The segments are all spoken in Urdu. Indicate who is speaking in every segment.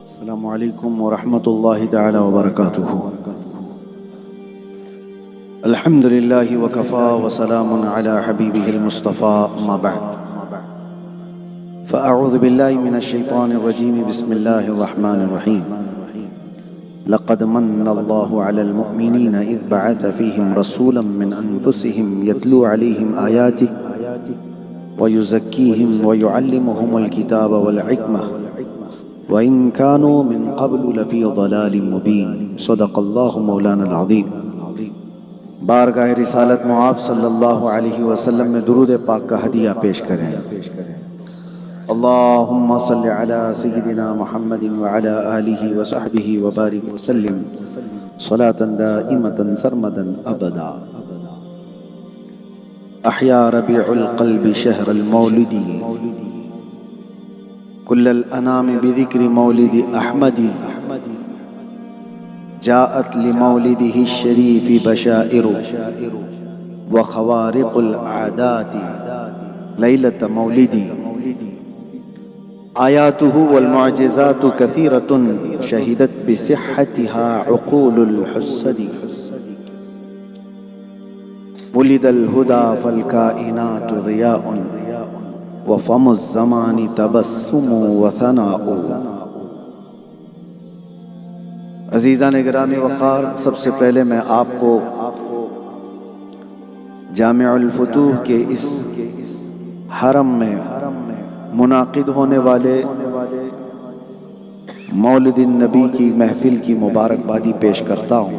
Speaker 1: السلام علیکم ورحمۃ اللہ تعالی وبرکاتہ۔ الحمد للہ وکفا وسلام علی حبیبہ المصطفیٰ، اما بعد فاعوذ باللہ من الشیطان الرجیم، بسم اللہ الرحمن الرحیم۔ لقد من اللہ علی المؤمنین اذ بعث فیہم رسولا من انفسہم یتلو علیہم آیاتہ ویزکیہم ویعلمہم الکتاب والحکمہ وَإِن كَانُوا مِن قَبْلُ لَفِي ضَلَالٍ مُبِينٍ۔ صدق اللہ مولانا العظیم۔ بارگاہ رسالت معاف صلی اللہ علیہ وسلم میں درود پاک کا ہدیہ پیش کریں۔ اللہم صلی علی سیدنا محمد وعلی آلہ وصحبہ وبارک وسلم صلاة دائمة سرمدا ابدا۔ احیا ربیع القلب شہر المولد کل الانام بذکر مولد احمد، جاءت لمولده الشریف بشائر وخوارق العادات لیلۃ مولد، آیاته والمعجزات کثیرة شہدت بصحتها عقول الحسد، ولد الہدی فالکائنات ضیاء وفم الزمان تبسم وثناء۔ عزیزان گرامی وقار، سب سے پہلے میں آپ کو جامع الفتوح کے اس حرم میں منعقد ہونے والے مولد النبی کی محفل کی مبارکبادی پیش کرتا ہوں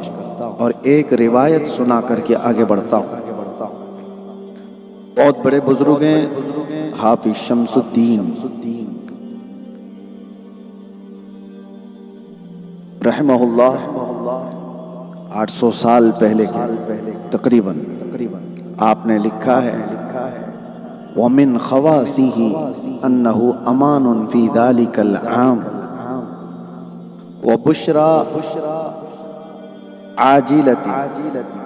Speaker 1: اور ایک روایت سنا کر کے آگے بڑھتا ہوں۔ بہت بڑے بزرگ ہیں حافظ شمس الدین رحمہ اللہ، 800 سال پہلے تقریباً آپ نے لکھا ہے وَمِنْ خَوَاسِهِ أَنَّهُ أَمَانٌ فِي ذَلِكَ الْعَامِ وَبُشْرَى عَاجِلَةٍ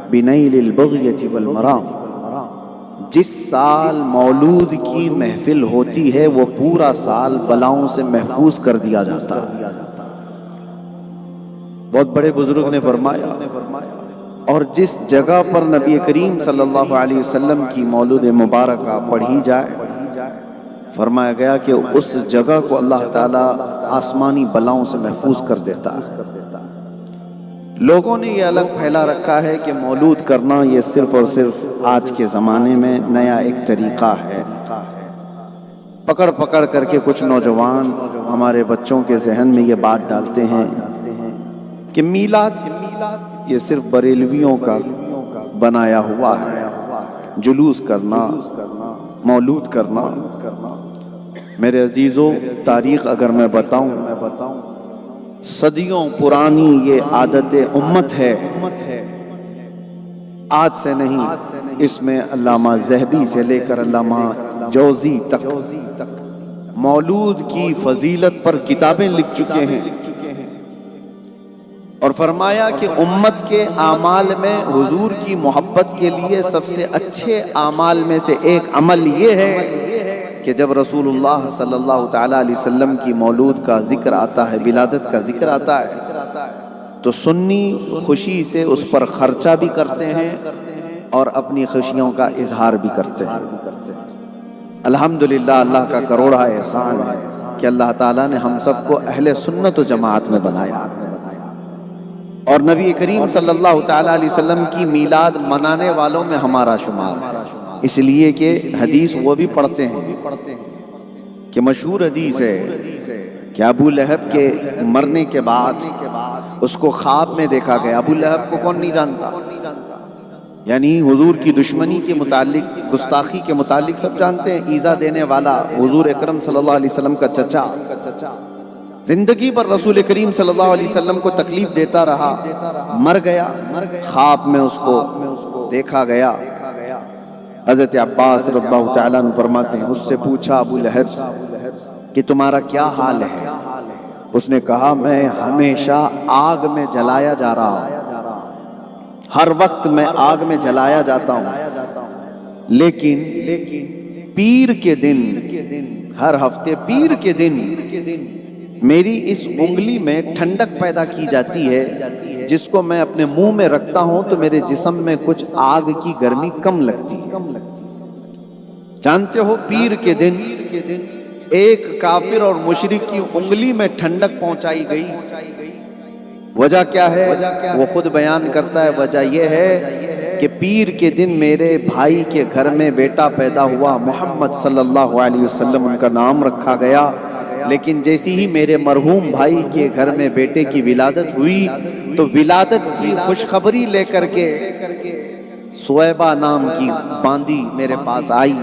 Speaker 1: بِنَيْلِ الْبُغْيَةِ وَالْمَرَامِ۔ جس سال مولود کی محفل ہوتی ہے وہ پورا سال بلاؤں سے محفوظ کر دیا جاتا ہے۔ بہت بڑے بزرگ نے فرمایا، اور جس جگہ پر نبی کریم صلی اللہ علیہ وسلم کی مولود مبارکہ پڑھی جائے، فرمایا گیا کہ اس جگہ کو اللہ تعالیٰ آسمانی بلاؤں سے محفوظ کر دیتا ہے۔ لوگوں نے یہ الگ پھیلا رکھا ہے کہ مولود کرنا یہ صرف اور صرف آج کے زمانے میں نیا ایک طریقہ ہے۔ پکڑ پکڑ کر کے کچھ نوجوان ہمارے بچوں کے ذہن میں یہ بات ڈالتے ہیں کہ میلاد یہ صرف بریلویوں کا بنایا ہوا ہے، جلوس کرنا، مولود کرنا۔ میرے عزیزوں، تاریخ اگر میں بتاؤں، صدیوں پرانی یہ عادت امت ہے، آج سے نہیں۔ اس میں علامہ ذہبی سے لے کر علامہ جوزی تک مولود کی فضیلت پر کتابیں لکھ چکے ہیں، اور فرمایا کہ امت کے اعمال میں حضور کی محبت کے لیے سب سے اچھے اعمال میں سے ایک عمل یہ ہے کہ جب رسول اللہ صلی اللہ تعالیٰ علیہ وسلم کی مولود کا ذکر آتا ہے، ولادت کا ذکر آتا ہے، تو سنی خوشی سے اس پر خرچہ بھی کرتے ہیں اور اپنی خوشیوں کا اظہار بھی کرتے ہیں۔ الحمدللہ، اللہ کا کروڑا احسان ہے کہ اللہ تعالیٰ نے ہم سب کو اہل سنت و جماعت میں بنایا، اور نبی کریم صلی اللہ تعالیٰ علیہ وسلم کی میلاد منانے والوں میں ہمارا شمار ہے، اس لیے کہ حدیث وہ بھی پڑھتے ہیں کہ مشہور حدیث ہے کہ ابو لہب کے مرنے کے بعد اس کو خواب میں دیکھا گیا۔ ابو لہب کو کون نہیں جانتا؟ یعنی حضور کی دشمنی کے متعلق، گستاخی کے متعلق سب جانتے ہیں، ایذا دینے والا حضور اکرم صلی اللہ علیہ وسلم کا چچا، زندگی پر رسول کریم صلی اللہ علیہ وسلم کو تکلیف دیتا رہا، مر گیا۔ خواب میں اس کو دیکھا گیا۔ حضرت عباس رضی اللہ تعالیٰ عنہ فرماتے ہیں، اس سے پوچھا ابو لہب سے کہ تمہارا کیا حال ہے؟ اس نے کہا، میں ہمیشہ آگ میں جلایا جا رہا ہوں، ہر وقت میں آگ میں جلایا جاتا ہوں، لیکن پیر کے دن، ہر ہفتے پیر کے دن میری اس انگلی میں ٹھنڈک پیدا کی جاتی ہے، جس کو میں اپنے منہ میں رکھتا ہوں تو میرے جسم میں کچھ آگ کی گرمی کم لگتی ہے۔ جانتے ہو پیر کے دن ایک کافر اور مشرک کی انگلی میں ٹھنڈک پہنچائی گئی، وجہ کیا ہے؟ وہ خود بیان کرتا ہے، وجہ یہ ہے کہ پیر کے دن میرے بھائی کے گھر میں بیٹا پیدا ہوا، محمد صلی اللہ علیہ وسلم ان کا نام رکھا گیا، لیکن جیسی ہی میرے مرحوم بھائی کے گھر میں بیٹے کی ولادت ہوئی تو ولادت کی خوشخبری لے کر کے سویبہ نام کی باندی میرے پاس آئی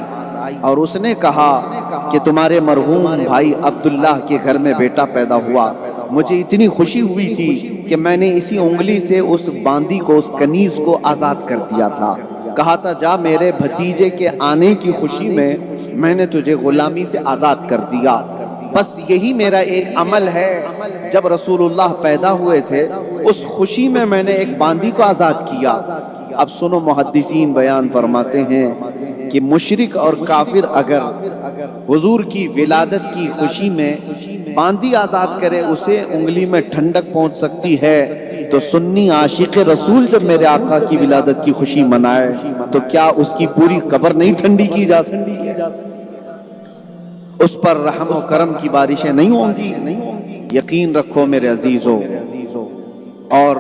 Speaker 1: اور اس نے کہا کہ تمہارے مرحوم بھائی عبداللہ کے گھر میں بیٹا پیدا ہوا۔ مجھے اتنی خوشی ہوئی تھی کہ میں نے اسی انگلی سے اس باندی کو، اس کنیز کو آزاد کر دیا تھا، کہا تھا جا میرے بھتیجے کے آنے کی خوشی میں نے تجھے غلامی سے آزاد کر دیا۔ بس یہی میرا ایک عمل ہے، جب رسول اللہ پیدا ہوئے تھے اس خوشی میں نے ایک باندی کو آزاد کیا۔ اب سنو، محدثین بیان فرماتے ہیں کہ مشرک اور کافر اگر حضور کی ولادت کی خوشی میں باندی آزاد کرے، اسے انگلی میں ٹھنڈک پہنچ سکتی ہے، تو سنی عاشق رسول جب میرے آقا کی ولادت کی خوشی منائے تو کیا اس کی پوری قبر نہیں ٹھنڈی کی جا سکتی؟ اس پر رحم و کرم کی بارشیں نہیں ہوں گی؟ یقین رکھو میرے عزیزو، اور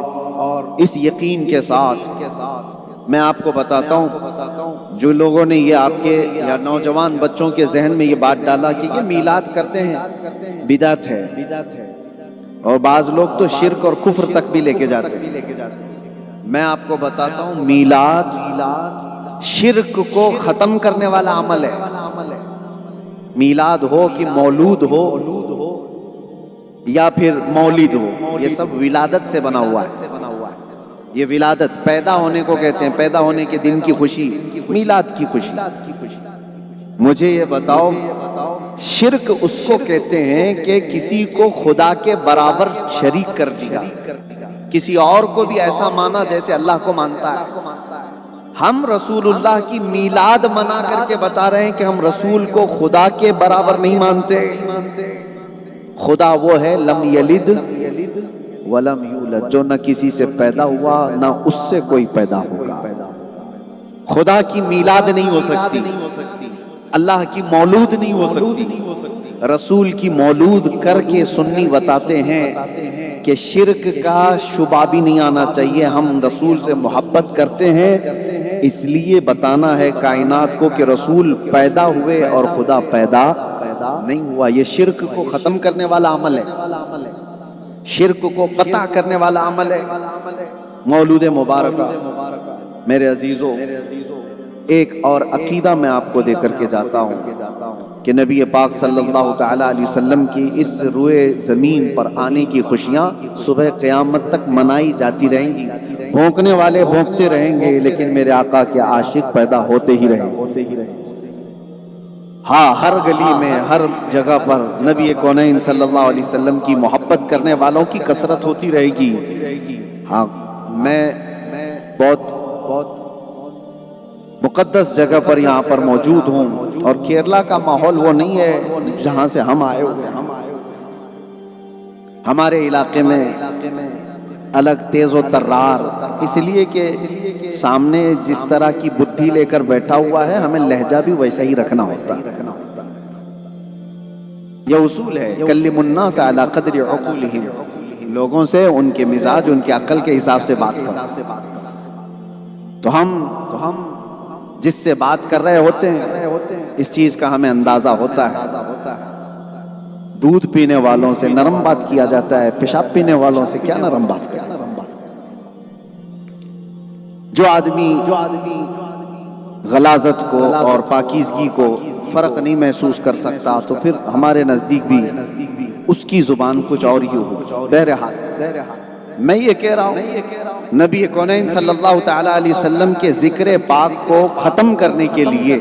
Speaker 1: اس یقین کے ساتھ میں آپ کو بتاتا ہوں، جو لوگوں نے یہ آپ کے یا نوجوان بچوں کے ذہن میں یہ بات ڈالا کہ یہ میلاد کرتے ہیں، بدعت ہے، اور بعض لوگ تو شرک اور کفر تک بھی لے کے جاتے ہیں، میں آپ کو بتاتا ہوں میلاد شرک کو ختم کرنے والا عمل ہے۔ میلاد ہو کہ مولود ہو یا پھر مولد ہو، یہ سب ولادت سے بنا ہوا ہے۔ یہ ولادت پیدا ہونے کو کہتے ہیں، پیدا ہونے کے دن کی خوشی، میلاد کی خوشی۔ مجھے یہ بتاؤ، شرک اس کو کہتے ہیں کہ کسی کو خدا کے برابر شریک کر دیا، کسی اور کو بھی ایسا مانا جیسے اللہ کو مانتا ہے۔ ہم رسول اللہ کی میلاد منا کر کے بتا رہے ہیں کہ ہم رسول کو خدا کے برابر نہیں مانتے۔ خدا وہ ہے لم یلد ولم یولد، جو نہ کسی سے پیدا ہوا نہ اس سے کوئی پیدا ہوگا۔ خدا کی میلاد نہیں ہو سکتی، اللہ کی مولود نہیں ہو سکتی۔ رسول کی مولود کر کے سنی بتاتے ہیں کہ شرک کا شبہ بھی نہیں آنا چاہیے، ہم رسول سے محبت کرتے ہیں، اس لیے بتانا ہے کائنات کو کہ رسول پیدا ہوئے اور خدا پیدا نہیں ہوا۔ یہ شرک کو ختم کرنے والا عمل ہے، شرک کو قطع کرنے والا عمل ہے۔ مولود مبارکہ میرے عزیزو، ایک اور عقیدہ میں آپ کو دے کر کے جاتا ہوں کہ نبی پاک صلی اللہ تعالی علیہ وسلم کی اس روئے زمین پر آنے کی خوشیاں صبح قیامت تک منائی جاتی رہیں گی۔ بھونکنے والے بھونکتے رہیں گے لیکن میرے آقا کے عاشق پیدا ہوتے ہی رہیں گے۔ ہاں، ہر گلی میں، ہر جگہ پر نبی کونین صلی اللہ علیہ وسلم کی محبت کرنے والوں کی کثرت ہوتی رہے گی۔ ہاں، میں بہت مقدس جگہ پر یہاں پر موجود ہوں، اور کیرلا کا ماحول وہ نہیں ہے جہاں سے ہم آئے ہوئے ہیں۔ ہمارے علاقے میں الگ تیز و ترار، اس لیے کہ سامنے جس طرح کی بدھی لے کر بیٹھا ہوا ہے ہمیں لہجہ بھی ویسا ہی رکھنا ہوتا ہے۔ یہ اصول ہے، کلم الناس علی قدر عقولہم، لوگوں سے ان کے مزاج، ان کے عقل کے حساب سے بات کرو۔ تو ہم جس سے بات کر رہے ہوتے ہیں اس چیز کا ہمیں اندازہ ہوتا ہے۔ دودھ پینے والوں سے نرم بات کیا جاتا ہے، پیشاب پینے والوں سے کیا نرم بات کریں۔ جو آدمی غلاظت کو اور پاکیزگی کو فرق نہیں محسوس کر سکتا تو پھر ہمارے نزدیک بھی اس کی زبان کچھ اور ہی ہو۔ بہرحال میں یہ کہہ رہا ہوں، نبی کونین صلی اللہ تعالی علیہ وسلم کے ذکر پاک کو ختم کرنے کے لیے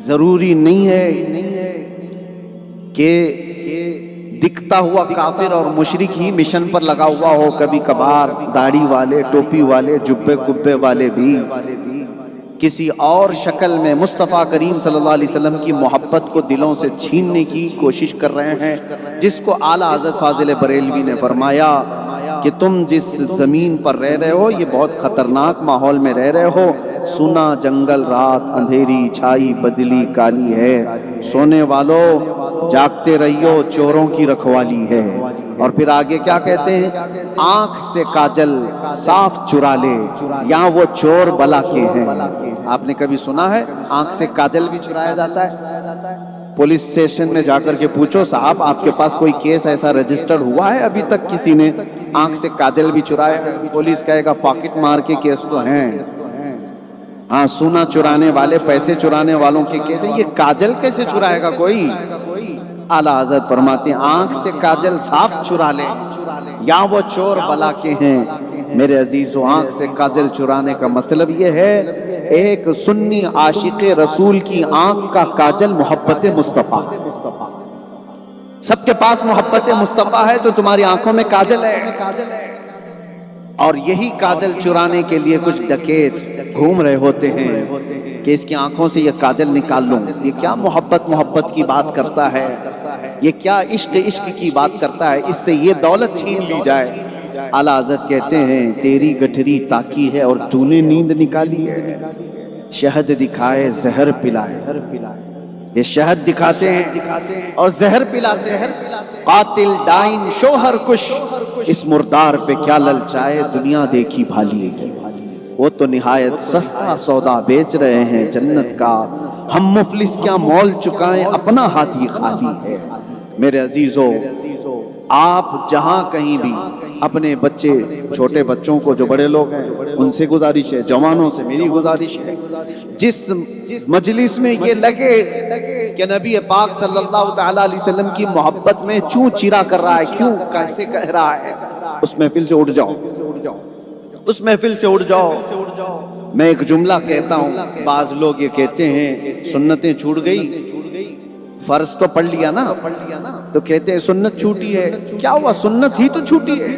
Speaker 1: ضروری نہیں ہے کہ دکھتا ہوا کافر اور مشرک ہی مشن پر لگا ہوا ہو، کبھی کبھار داڑھی والے، ٹوپی والے، جبے کبے والے بھی کسی اور شکل میں مصطفیٰ کریم صلی اللہ علیہ وسلم کی محبت کو دلوں سے چھیننے کی کوشش کر رہے ہیں، جس کو اعلیٰ حضرت فاضل بریلوی نے فرمایا کہ تم جس زمین پر رہ رہے ہو یہ بہت خطرناک ماحول میں رہ رہے ہو، سنا جنگل رات اندھیری چھائی بدلی کالی ہے، سونے والوں جاگتے رہیو چوروں کی رکھوالی ہے۔ اور پھر آگے کیا کہتے ہیں؟ آنکھ سے کاجل صاف چرا لے یہاں وہ چور بلا کے ہیں۔ آپ نے کبھی سنا ہے آنکھ سے کاجل بھی چرایا جاتا ہے؟ پولیس اسٹیشن میں جا کر کے پوچھو صاحب آپ کے پاس کوئی کیس ایسا رجسٹرڈ ہوا ہے ابھی تک کسی نے آنکھ سے کاجل بھی چرایا؟ پولیس کہے گا پاکٹ مار کے کیس تو ہیں، ہاں سونا چرانے والے پیسے چرانے والوں کے کیس ہیں، یہ کاجل کیسے چرائے گا کوئی؟ اعلیٰ حضرت فرماتے ہیں آنکھ سے کاجل صاف چرا لے یا وہ چور بلا کے ہیں۔ میرے عزیزو، آنکھ سے کاجل چرانے کا مطلب یہ ہے ایک سنی عاشق رسول کی آنکھ کا کاجل محبت مصطفیٰ۔ سب کے پاس محبت مصطفیٰ ہے تو تمہاری آنکھوں میں کاجل ہے، اور یہی کاجل چرانے کے لیے کچھ ڈکیت گھوم رہے ہوتے ہیں کہ اس کی آنکھوں سے یہ کاجل نکال لوں۔ یہ کیا محبت کی بات کرتا ہے، یہ کیا عشق کی بات کرتا ہے، اس سے یہ دولت چھین لی جائے۔ اعلیٰ حضرت کہتے ہیں تیری گٹھری تاکی ہے اور تو نے نیند نکالی ہے، شہد دکھائے زہر پلائے۔ یہ شہد دکھاتے ہیں اور زہر پلاتے ہیں، قاتل ڈائن شوہر کش، اس مردار پہ کیا للچائے دنیا دیکھی بھالی ہے۔ وہ تو نہایت سستا سودا بیچ رہے ہیں جنت کا، ہم مفلس کیا مول چکائیں اپنا ہاتھ ہی خالی ہے۔ میرے عزیزو، آپ جہاں کہیں بھی اپنے بچے چھوٹے بچوں کو، جو بڑے لوگ ہیں ان سے گزارش ہے، جوانوں سے میری گزارش ہے، جس مجلس میں یہ لگے کہ نبی پاک صلی اللہ تعالیٰ علیہ وسلم کی محبت میں چوں چرا کر رہا ہے، کیوں کیسے کہہ رہا ہے، اس محفل سے اٹھ جاؤ، اس محفل سے اٹھ جاؤ۔ میں ایک جملہ کہتا ہوں، بعض لوگ یہ کہتے ہیں سنتیں چھوٹ گئی، فرض تو پڑھ لیا نا، تو کہتے ہیں سنت چھوٹی ہے۔ کیا ہوا، سنت ہی تو چھوٹی ہے؟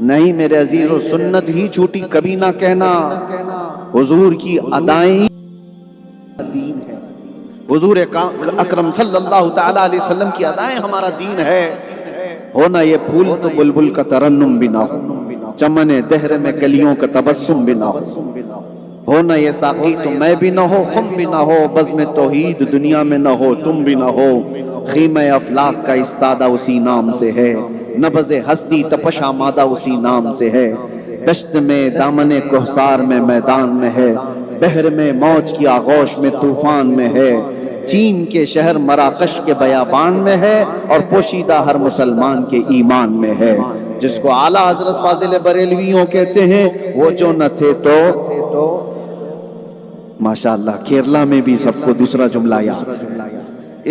Speaker 1: نہیں میرے عزیزو، سنت ہی چھوٹی کبھی نہ کہنا، حضور کی ادائیں دین ہے، حضور اکرم صلی اللہ تعالیٰ علیہ وسلم کی ادائیں ہمارا دین ہے۔ ہونا یہ پھول تو بلبل کا ترنم بھی نہ ہو، چمن دہر میں کلیوں کا تبسم بھی نہ ہو نہ یہ ساقی تو میں بھی نہ ہو، خم بھی نہ ہو، بزم توحید دنیا میں نہ ہو، تم بھی نہ ہو، خیمہ افلاک کا استادہ اسی نام سے ہے، نبض ہستی تپش آمادہ اسی نام سے ہے، دشت میں دامن کوہسار میں میدان میں ہے، بحر میں موج کی آغوش میں طوفان میں ہے، چین کے شہر مراکش کے بیابان میں ہے، اور پوشیدہ ہر مسلمان کے ایمان میں ہے۔ جس کو اعلیٰ حضرت فاضل بریلویوں کہتے ہیں، وہ جو نہ تھے تو ماشاءاللہ کیرلا میں بھی سب کو دوسرا جملہ یاد ہے۔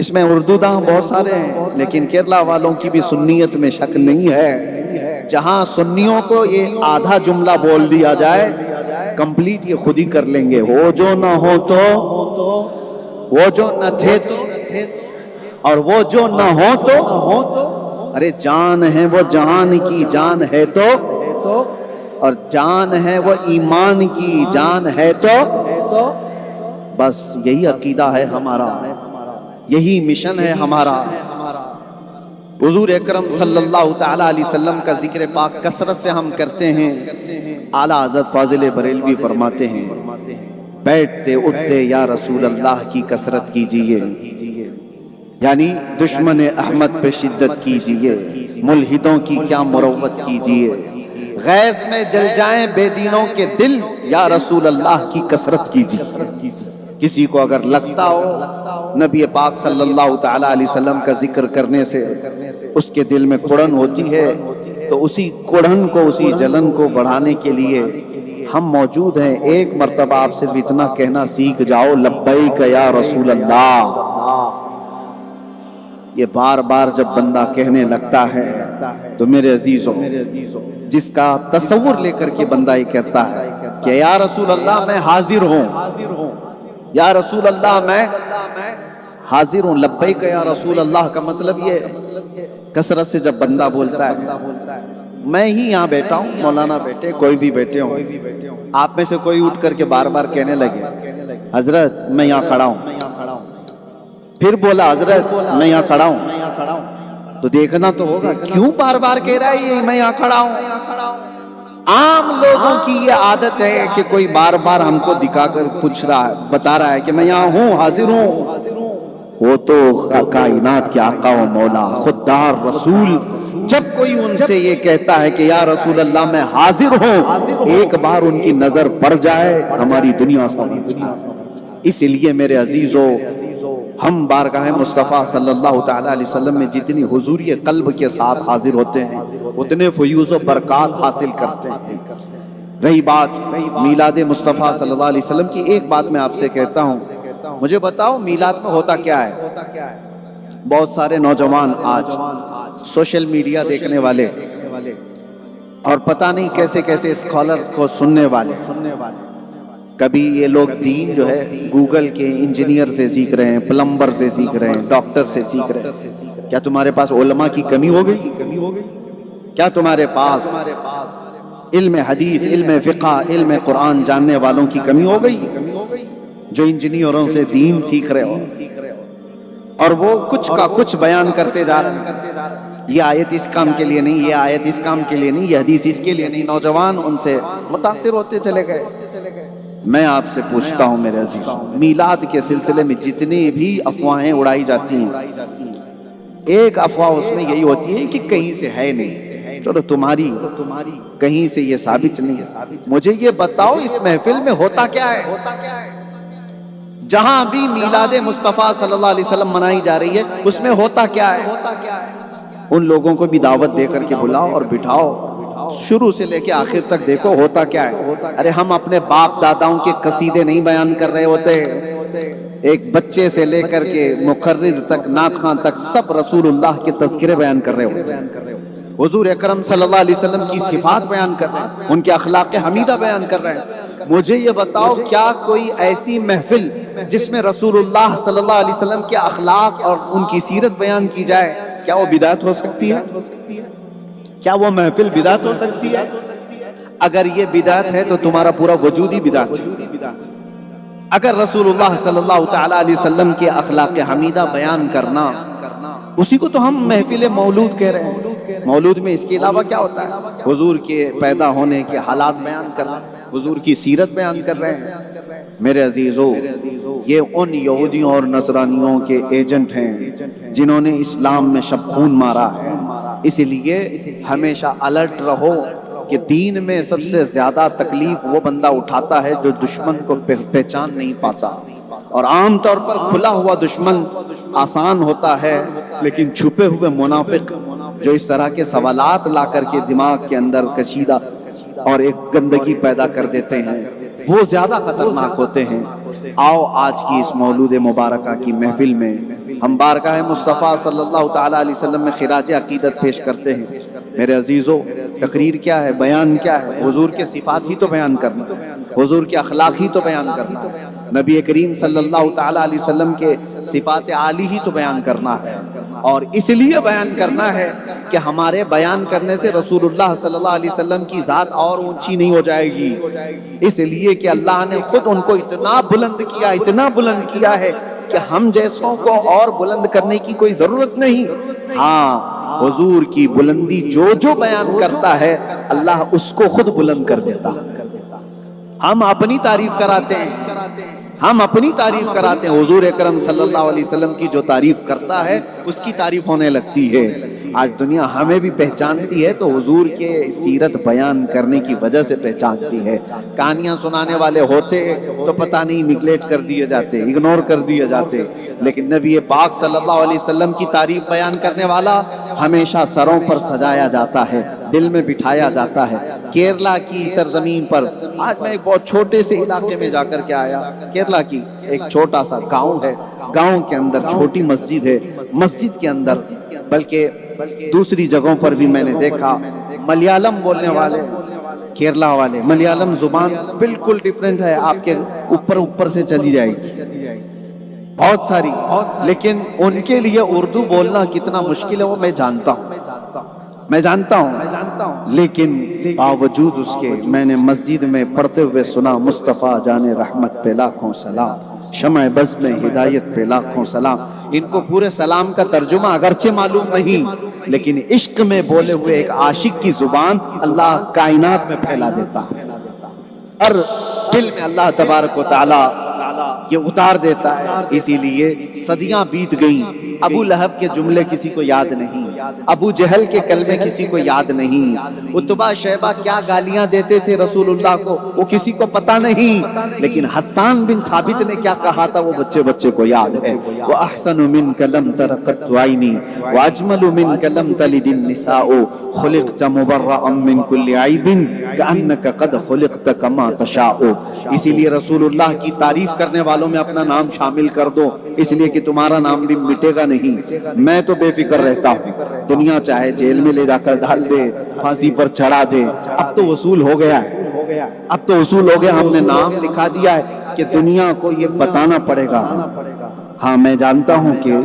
Speaker 1: اس میں اردو داں بہت سارے ہیں، لیکن کیرلا والوں کی بھی سنیت میں شک نہیں ہے۔ جہاں سنیوں کو یہ آدھا جملہ بول دیا جائے، کمپلیٹ یہ خود ہی کر لیں گے، وہ جو نہ ہو تو، وہ جو نہ تھے تو، اور وہ جو نہ ہو تو، ارے جان ہے وہ جہان کی جان ہے تو، اور جان ہے وہ ایمان کی جان ہے تو، بس یہی عقیدہ ہے ہمارا، یہی مشن ہے ہمارا۔ حضور اکرم صلی اللہ تعالیٰ علیہ وسلم کا ذکر پاک کثرت سے ہم کرتے ہیں۔ اعلیٰ حضرت فاضل بریلوی فرماتے ہیں، بیٹھتے اٹھتے یا رسول اللہ کی کثرت کیجئے، یعنی دشمن احمد پہ شدت کیجئے، ملحدوں کی کیا مروت کیجئے، غیظ میں جل جائیں بے دینوں کے دل، یا رسول اللہ کی کثرت کیجئے۔ کسی کو اگر لگتا ہو نبی پاک صلی اللہ تعالیٰ علیہ وسلم کا ذکر کرنے سے اس کے دل میں کڑن ہوتی ہے، تو اسی کڑن کو، اسی جلن کو بڑھانے کے لیے ہم موجود ہیں۔ ایک مرتبہ آپ صرف اتنا کہنا سیکھ جاؤ، لبیک یا رسول اللہ۔ یہ بار بار جب بندہ کہنے لگتا ہے تو میرے عزیزوں، جس کا تصور لے کر کے بندہ یہ کہتا ہے کہ یا رسول اللہ میں حاضر ہوں، یا رسول اللہ میں حاضر ہوں، لبیک یا رسول اللہ کا مطلب یہ کثرت سے جب بندہ بولتا ہے میں ہی یہاں بیٹھا ہوں، مولانا بیٹھے، کوئی بھی بیٹھے ہوں، آپ میں سے کوئی اٹھ کر کے بار بار کہنے لگے حضرت میں یہاں کھڑا ہوں، پھر بولا حضرت میں یہاں کھڑا ہوں، تو دیکھنا تو ہوگا کیوں بار بار کہہ رہا ہے یہ میں یہاں کھڑا ہوں۔ عام لوگوں کی یہ عادت ہے کہ کوئی بار بار ہم کو دکھا کر پوچھ رہا ہے، بتا رہا ہے کہ میں یہاں ہوں، حاضر ہوں۔ وہ تو کائنات کے آقا و مولا خوددار رسول جب کوئی ان سے یہ کہتا ہے کہ یا رسول اللہ میں حاضر ہوں، ایک بار ان کی نظر پڑ جائے ہماری دنیا سمجھ جائے۔ اس لیے میرے عزیزو، ہم بارگاہ مصطفیٰ صلی اللہ تعالی علیہ وسلم میں جتنی حضوری قلب کے ساتھ حاضر ہوتے ہیں اتنے فیوز و برکات حاصل کرتے ہیں۔ رہی بات میلاد مصطفیٰ صلی اللہ علیہ وسلم کی، ایک بات میں آپ سے کہتا ہوں، مجھے بتاؤ میلاد میں ہوتا کیا ہے؟ بہت سارے نوجوان آج سوشل میڈیا دیکھنے والے اور پتہ نہیں کیسے کیسے اسکالر کو سننے والے، کبھی یہ لوگ دین جو ہے گوگل کے انجینئر سے سیکھ رہے ہیں، پلمبر سے سیکھ رہے ہیں، ڈاکٹر سے سیکھ رہے ہیں۔ کیا تمہارے پاس علماء کی کمی ہو گئی؟ کیا تمہارے پاس علم حدیث، علم فقہ، علم قرآن جاننے والوں کی کمی ہو گئی جو انجینئروں سے دین سیکھ رہے ہو؟ اور وہ کچھ کا کچھ بیان کرتے جا رہے ہیں، یہ آیت اس کام کے لیے نہیں، یہ آیت اس کام کے لیے نہیں، یہ حدیث اس کے لیے نہیں۔ نوجوان ان سے متاثر ہوتے چلے گئے۔ میں آپ سے پوچھتا ہوں میرے عزیزوں، میلاد کے سلسلے میں جتنی بھی افواہیں اڑائی جاتی ہیں، ایک افواہ اس میں یہی ہوتی ہے کہ کہیں سے ہے نہیں، چلو تمہاری کہیں سے یہ ثابت نہیں ہے۔ مجھے یہ بتاؤ اس محفل میں ہوتا کیا ہے؟ جہاں بھی میلاد مصطفیٰ صلی اللہ علیہ وسلم منائی جا رہی ہے اس میں ہوتا کیا ہے؟ ان لوگوں کو بھی دعوت دے کر کے بلاؤ اور بٹھاؤ، شروع سے لے کے آخر تک دیکھو ہوتا کیا ہے۔ ارے ہم اپنے باپ داداؤں کے قصیدے نہیں بیان کر رہے ہوتے، ایک بچے سے لے کر کے مقرر تک، نعت خواں تک، سب رسول اللہ کے تذکرے بیان کر رہے ہوتے ہیں، حضور اکرم صلی اللہ علیہ وسلم کی صفات بیان کر رہے ہیں، ان کے اخلاق حمیدہ بیان کر رہے ہیں۔ مجھے یہ بتاؤ کیا کوئی ایسی محفل جس میں رسول اللہ صلی اللہ علیہ وسلم کے اخلاق اور ان کی سیرت بیان کی جائے، کیا وہ بدعت ہو سکتی ہے؟ کیا وہ محفل بدعت ہو سکتی ہے؟ اگر یہ بدعت ہے تو تمہارا پورا وجود ہی بدعت ہے۔ اگر رسول اللہ صلی اللہ تعالی علیہ وسلم کے اخلاق حمیدہ بیان کرنا، اسی کو تو ہم محفل مولود کہہ رہے ہیں۔ مولود میں اس کے علاوہ کیا ہوتا ہے؟ حضور کے پیدا ہونے کے حالات بیان کرنا، حضور کی سیرت بیان کر رہے ہیں۔ میرے عزیزو، یہ ان یہودیوں اور نصرانیوں کے ایجنٹ ہیں جنہوں نے اسلام میں شب خون مارا ہے۔ اس لیے ہمیشہ الرٹ رہو کہ دین میں سب سے زیادہ تکلیف وہ بندہ اٹھاتا ہے جو دشمن کو پہچان نہیں پاتا، اور عام طور پر کھلا ہوا دشمن آسان ہوتا ہے، لیکن چھپے ہوئے منافق جو اس طرح کے سوالات لا کر کے دماغ کے اندر کشیدہ اور ایک گندگی پیدا کر دیتے ہیں، وہ زیادہ خطرناک ہوتے ہیں۔ آؤ آج کی اس مولود مبارکہ کی محفل میں ہم بارگاہ مصطفیٰ صلی اللہ تعالی علیہ وسلم میں خراج عقیدت پیش کرتے ہیں۔ میرے عزیزو، تقریر کیا ہے، بیان کیا ہے؟ حضور کے صفات ہی تو بیان کرنا، حضور کے اخلاق ہی تو بیان کرنا ہے، نبی کریم صلی اللہ تعالی علیہ وسلم کے صفات عالی ہی تو بیان کرنا ہے۔ اور اس لیے بیان کرنا ہے کہ ہمارے بیان کرنے سے رسول اللہ صلی اللہ علیہ وسلم کی ذات اور اونچی نہیں ہو جائے گی، اس لیے کہ اللہ نے خود ان کو اتنا بلند کیا، اتنا بلند کیا ہے کہ ہم جیسوں کو اور بلند کرنے کی کوئی ضرورت نہیں۔ ہاں، حضور کی بلندی جو بیان کرتا ہے اللہ اس کو خود بلند کر دیتا ہے۔ ہم اپنی تعریف کراتے ہیں، ہم اپنی تعریف کراتے ہیں، حضور اکرم صلی اللہ علیہ وسلم کی جو تعریف کرتا ہے اس کی تعریف ہونے لگتی ہے۔ آج دنیا ہمیں بھی پہچانتی ہے تو حضور کے سیرت بیان کرنے کی وجہ سے پہچانتی ہے۔ کہانیاں سنانے والے ہوتے تو پتہ نہیں نگلیکٹ کر دیے جاتے، اگنور کر دیے جاتے، لیکن نبی پاک صلی اللہ علیہ وسلم کی تعریف بیان کرنے والا ہمیشہ سروں پر سجایا جاتا ہے، دل میں بٹھایا جاتا ہے۔ کیرلا کی سرزمین پر آج میں ایک بہت چھوٹے سے علاقے میں جا کر کے آیا، کیرلا کی ایک چھوٹا سا گاؤں ہے، گاؤں کے اندر چھوٹی مسجد ہے، مسجد کے اندر بلکہ دوسری جگہوں پر بھی میں نے دیکھا ملیالم بولنے والے، کیرلا والے، ملیالم زبان بالکل ڈیفرنٹ ہے، آپ کے اوپر سے چلی جائے گی بہت ساری، لیکن ان کے لیے اردو بولنا کتنا مشکل ہے وہ میں جانتا ہوں۔ میں جانتا ہوں، لیکن باوجود اس کے میں نے مسجد میں پڑھتے ہوئے سنا مصطفیٰ جان رحمت پہ لاکھوں سلام، شمع بز میں ہدایت پہ لاکھوں سلام۔ ان کو پورے سلام کا ترجمہ اگرچہ معلوم نہیں، لیکن عشق میں بولے ہوئے ایک عاشق کی زبان اللہ کائنات میں پھیلا دیتا ہے، ہر دل میں اللہ تبارک و تعالی یہ اتار دیتا ہے۔ اسی لیے صدیاں بیت گئیں، ابو لہب کے جملے کسی کو یاد نہیں، ابو جہل کے کلمے کسی کو یاد نہیں، عتبہ شیبہ کیا گالیاں دیتے تھے رسول اللہ کو وہ کسی کو پتہ نہیں، لیکن حسان بن ثابت نے کیا کہا تھا وہ بچے کو یاد ہے۔ وَأَحْسَنُ مِنْكَ لَمْ تَرَ قَطُّ عَيْنِي وَأَجْمَلُ مِنْكَ لَمْ تَلِدِ النِّسَاءُ خُلِقْتَ مُبَرَّأً مِنْ كُلِّ عَيْبٍ كَأَنَّكَ قَدْ خُلِقْتَ كَمَا تَشَاءُ۔ اسی لیے رسول اللہ کی تعریف کرنے والوں میں اپنا نام شامل کر دو، اس لیے کہ تمہارا نام بھی مٹے گا نہیں۔ میں تو بے فکر رہتا ہوں، دنیا چاہے جیل میں لے جا کر ڈال دے، پھانسی پر چڑھا دے، اب تو وصول ہو گیا ہے، اب تو وصول ہو گیا، ہم نے نام لکھا دیا ہے کہ دنیا کو یہ بتانا پڑے گا۔ ہاں میں جانتا ہوں کہ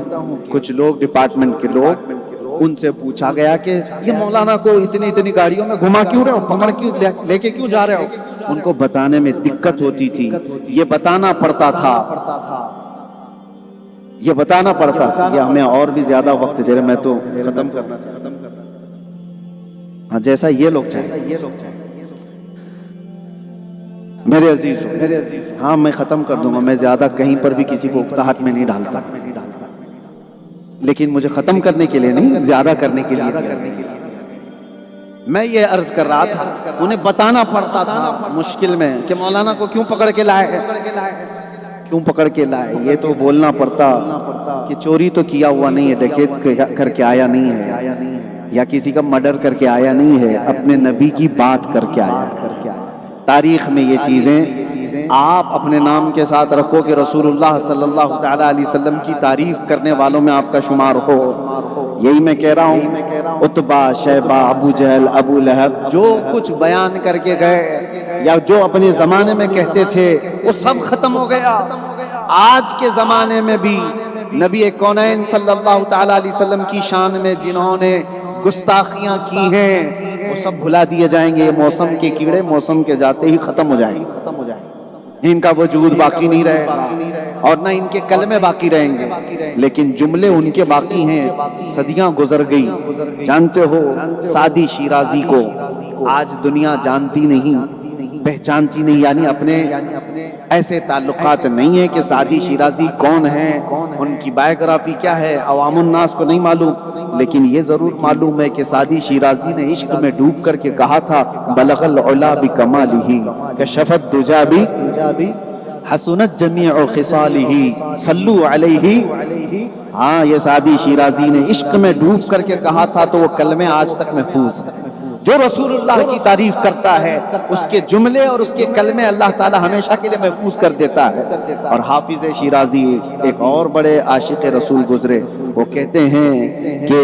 Speaker 1: کچھ لوگ ڈپارٹمنٹ کے لوگ، ان سے پوچھا گیا کہ یہ مولانا کو اتنی گاڑیوں میں گھما کیوں رہے ہو، پکڑ کیوں لے کے کیوں جا رہے ہو؟ ان کو بتانے میں دقت ہوتی تھی، یہ بتانا پڑتا تھا، یہ بتانا پڑتا تھا کہ ہمیں اور بھی زیادہ وقت دے رہے، میں تو ختم کرنا چاہتا ہوں۔ ہاں جیسا یہ لوگ چاہتے میرے عزیز، ہاں میں ختم کر دوں گا، میں زیادہ کہیں پر بھی کسی کو اکتاہٹ میں نہیں ڈالتا، لیکن مجھے ختم کرنے کے لیے نہیں، زیادہ کرنے کے لیے۔ میں یہ عرض کر رہا تھا، انہیں بتانا پڑتا تھا مشکل میں کہ مولانا کو کیوں پکڑ کے لائے، کیوں پکڑ کے لائے۔ یہ تو بولنا پڑتا کہ چوری تو کیا ہوا نہیں ہے، ڈکیت کر کے آیا نہیں ہے، یا کسی کا مرڈر کر کے آیا نہیں ہے، اپنے نبی کی بات کر کے آیا۔ تاریخ میں یہ چیزیں آپ اپنے نام کے ساتھ رکھو کہ رسول اللہ صلی اللہ تعالیٰ علیہ وسلم کی تعریف کرنے والوں میں آپ کا شمار ہو۔ یہی میں کہہ رہا ہوں، عتبہ شیبہ ابو جہل ابو لہب جو کچھ بیان کر کے گئے یا جو اپنے زمانے میں کہتے تھے وہ سب ختم ہو گیا۔ آج کے زمانے میں بھی نبی کونین صلی اللہ تعالیٰ علیہ وسلم کی شان میں جنہوں نے گستاخیاں کی ہیں وہ سب بھلا دیے جائیں گے۔ موسم کے کیڑے موسم کے جاتے ہی ختم ہو جائیں گے، ان کا وجود باقی نہیں رہے گا اور نہ ان کے کلمے باقی رہیں گے، لیکن جملے ان کے باقی ہیں۔ صدیاں گزر گئی، جانتے ہو سعدی شیرازی کو آج دنیا جانتی نہیں، پہچانتی نہیں، یعنی اپنے ایسے تعلقات نہیں ہیں کہ سعدی شیرازی کون ہیں، ان کی بائیوگرافی کیا ہے، عوام الناس کو نہیں معلوم، لیکن یہ ضرور معلوم ہے کہ سعدی شیرازی نے عشق میں ڈوب کر کے کہا تھا بلغ العلا بکمالہ کشف الدجا حسنت جمیع خصالہ صلو علیہ۔ ہاں یہ سعدی شیرازی نے عشق میں ڈوب کر کے کہا تھا، تو وہ کلمے آج تک محفوظ ہیں۔ جو رسول اللہ کی تعریف کرتا ہے اس کے جملے اور اس کے کلمے اللہ تعالی ہمیشہ کے لیے محفوظ کر دیتا ہے۔ اور حافظ شیرازی ایک اور بڑے عاشق رسول گزرے، وہ کہتے ہیں کہ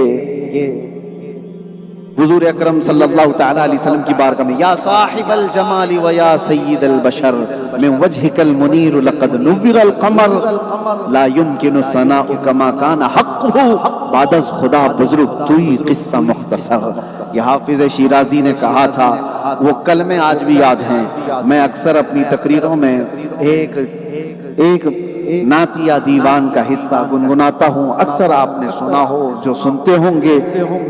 Speaker 1: حضور اکرم صلی اللہ تعالیٰ علیہ وسلم کی بارگاہ میں یا صاحب الجمال و یا سید البشر من وجهك المنیر لقد نور القمر لا يمکن الثناء كما كان حقه بعد از خدا بزرگ توی قصہ مختصر۔ یہ حافظ شیرازی نے کہا تھا، وہ کلمے آج بھی یاد ہیں۔ میں اکثر اپنی تقریروں میں ایک نعتیہ دیوان کا حصہ گنگناتا ہوں، اکثر آپ نے سنا ہو، جو سنتے ہوں گے۔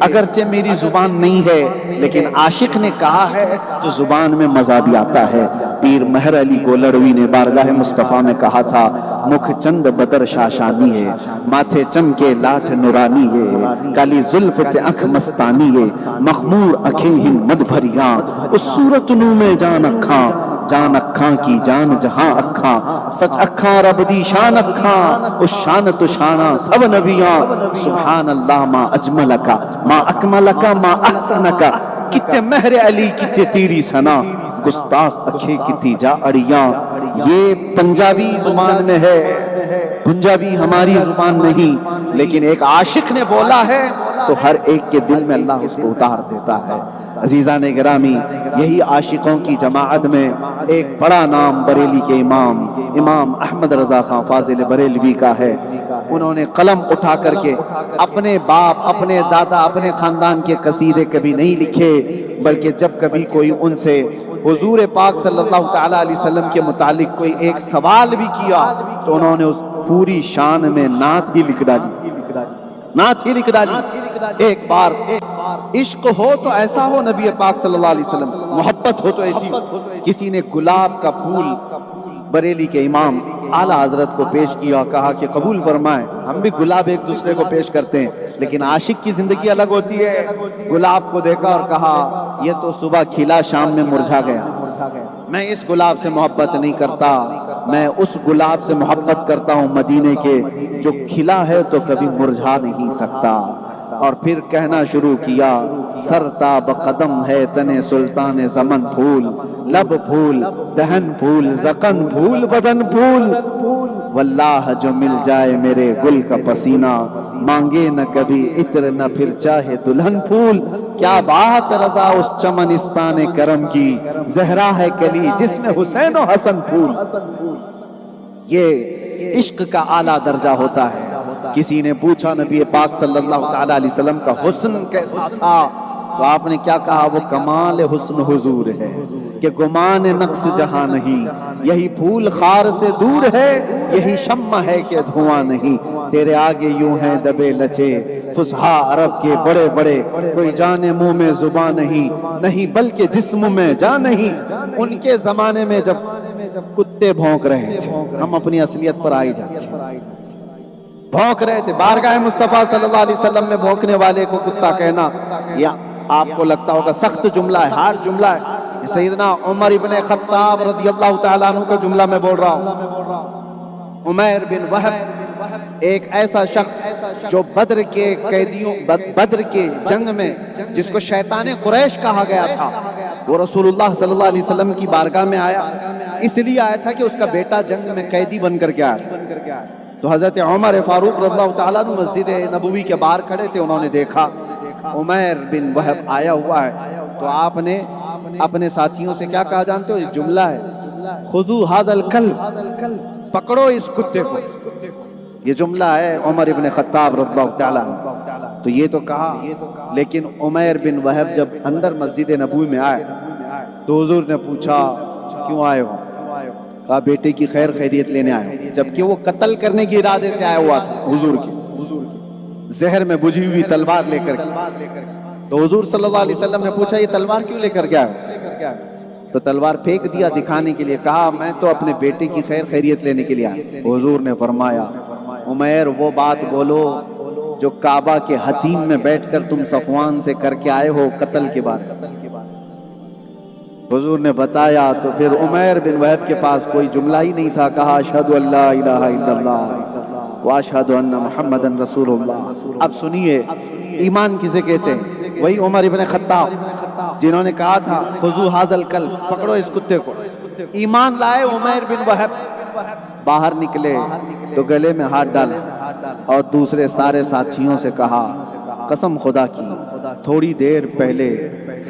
Speaker 1: اگرچہ میری زبان نہیں ہے لیکن عاشق نے کہا ہے تو زبان میں مزہ بھی آتا ہے۔ پیر مہر علی گولڑوی نے بارگاہ مصطفیٰ میں کہا تھا، مکھ چند بدر شاشانی ہے، ماتھے چمکے لاٹھ نورانی ہے، کالی زلف تے اکھ مستانی ہے، مخمور اکھیں ہن مد بھریاں، اس صورت نو میں جان اکھاں، جان اکھاں کی جان جہاں اکھاں، سچ اکھاں رب دی شان اکھاں، اس شان تو شانہ سب نبیاں، سبحان اللہ ما اجملکا ما اکملکا ما احسنکا، کتے مہر علی کتے تیری سنا، گستاخ اکھے کتی جا اڑیاں۔ یہ پنجابی زبان میں ہے، پنجابی ہماری زبان نہیں، لیکن ایک عاشق نے بولا ہے تو ہر ایک کے دل میں اللہ اس کو اتار دیتا ہے۔ عزیزان گرامی، یہی عاشقوں کی جماعت میں ایک بڑا نام بریلی کے امام احمد رضا خان فاضل بریلوی کا ہے۔ انہوں نے قلم اٹھا کر کے اپنے باپ، اپنے دادا، اپنے خاندان کے قصیدے کبھی نہیں لکھے، بلکہ جب کبھی کوئی ان سے حضور پاک صلی اللہ تعالیٰ علیہ وسلم کے متعلق کوئی ایک سوال بھی کیا تو انہوں نے اس پوری شان میں نعت ہی لکھ ڈالی۔ ایک بار عشق ہو تو ایسا ہو نبی پاک صلی اللہ علیہ وسلم سے، محبت ہو تو ایسی ہو۔ کسی نے گلاب کا پھول بریلی کے امام اعلیٰ حضرت کو پیش کیا، کہا کہ قبول فرمائیں، ہم بھی گلاب ایک دوسرے کو پیش کرتے ہیں، لیکن عاشق کی زندگی الگ ہوتی ہے۔ گلاب کو دیکھا اور کہا یہ تو صبح کھلا شام میں مرجھا گیا، میں اس گلاب سے محبت نہیں کرتا، میں اس گلاب سے محبت کرتا ہوں مدینے کے جو کھلا ہے تو کبھی مرجھا نہیں سکتا۔ اور پھر کہنا شروع کیا، سرتاب قدم ہے تنے سلطان زمن پھول، لب پھول، دہن پھول، زقن پھول، بدن پھول، واللہ جو مل جائے میرے گل کا پسینہ، مانگے نہ کبھی عطر نہ پھر چاہے دلہن پھول۔ کیا بات رضا اس چمنستان کرم کی، زہرا ہے کلی جس میں حسین و حسن پھول۔ یہ عشق کا اعلیٰ درجہ ہوتا ہے۔ کسی نے پوچھا نبی پاک صلی اللہ تعالیٰ علیہ وسلم کا حسن کیسا تھا تو آپ نے کیا کہا؟ وہ کمال حسن حضور ہے کہ گمان نقص جہاں نہیں، یہی پھول خار سے دور ہے، یہی شمع ہے کہ دھواں نہیں، تیرے آگے یوں ہیں دبے لچے فصحا عرب کے بڑے بڑے، کوئی جانے منہ میں زبان نہیں بلکہ جسم میں جان نہیں۔ ان کے زمانے میں جب کتے بھونک رہے تھے، ہم اپنی اصلیت پر آئی جاتے ہیں، بھونک رہے تھے، بارگاہ مصطفیٰ صلی اللہ علیہ وسلم میں بھونکنے والے کو کتا کہنا یا آپ کو لگتا ہوگا سخت جملہ ہے، ہارڈ جملہ ہے۔ سیدنا عمر ابن خطاب رضی اللہ تعالیٰ عنہ کا جملہ میں بول رہا ہوں۔ عمیر بن وہب ایک ایسا شخص جو بدر کے قیدیوں، بدر کے جنگ میں جس کو شیطان قریش کہا گیا تھا، وہ رسول اللہ صلی اللہ علیہ وسلم کی بارگاہ میں آیا، اس لیے آیا تھا کہ اس کا بیٹا جنگ میں قیدی بن کر کے آیا تھا۔ تو حضرت عمر فاروق رضی اللہ تعالیٰ عنہ مسجد نبوی کے باہر کھڑے تھے، انہوں نے دیکھا عمیر بن وہب آیا ہوا ہے، تو آپ نے اپنے ساتھیوں سے کیا کہا جانتے ہو؟ یہ جملہ ہے، خذو ھذا الکلب، پکڑو اس کتے کو۔ یہ جملہ ہے عمر بن خطاب رضی اللہ تعالیٰ عنہ۔ تو یہ تو کہا، لیکن عمیر بن وہب جب اندر مسجد نبوی میں آئے تو حضور نے پوچھا کیوں آئے ہو؟ کہا بیٹے کی خیر خیریت لینے آئے ہو، جبکہ وہ قتل کرنے کے ارادے سے آیا ہوا تھا حضور کے، زہر میں بجھی ہوئی تلوار لے کر کے۔ تو حضور صلی اللہ علیہ وسلم نے پوچھا یہ تلوار کیوں لے کر کے آئے ہو؟ تو تلوار پھینک دیا دکھانے کے لیے، کہا میں تو اپنے بیٹے کی خیر خیریت لینے کے لیے آیا۔ حضور نے فرمایا عمیر وہ بات بولو جو کعبہ کے حتیم میں بیٹھ کر تم صفوان سے کر کے آئے ہو قتل کے بارے۔ حضور نے بتایا تو پھر عمیر بن وہب کے پاس کوئی جملہ ہی نہیں تھا، کہا اشہد ان لا الہ الا اللہ واشہد ان محمدن رسول اللہ۔ اب سنیے ایمان کسے کہتے ہیں؟ وہی عمر بن خطاب جنہوں نے کہا تھا خذو ھذا الکلب، پکڑو اس کتے کو۔ ایمان لائے عمیر بن وہب، باہر نکلے تو گلے میں ہاتھ ڈالا اور دوسرے سارے ساتھیوں سے کہا قسم خدا کی تھوڑی دیر پہلے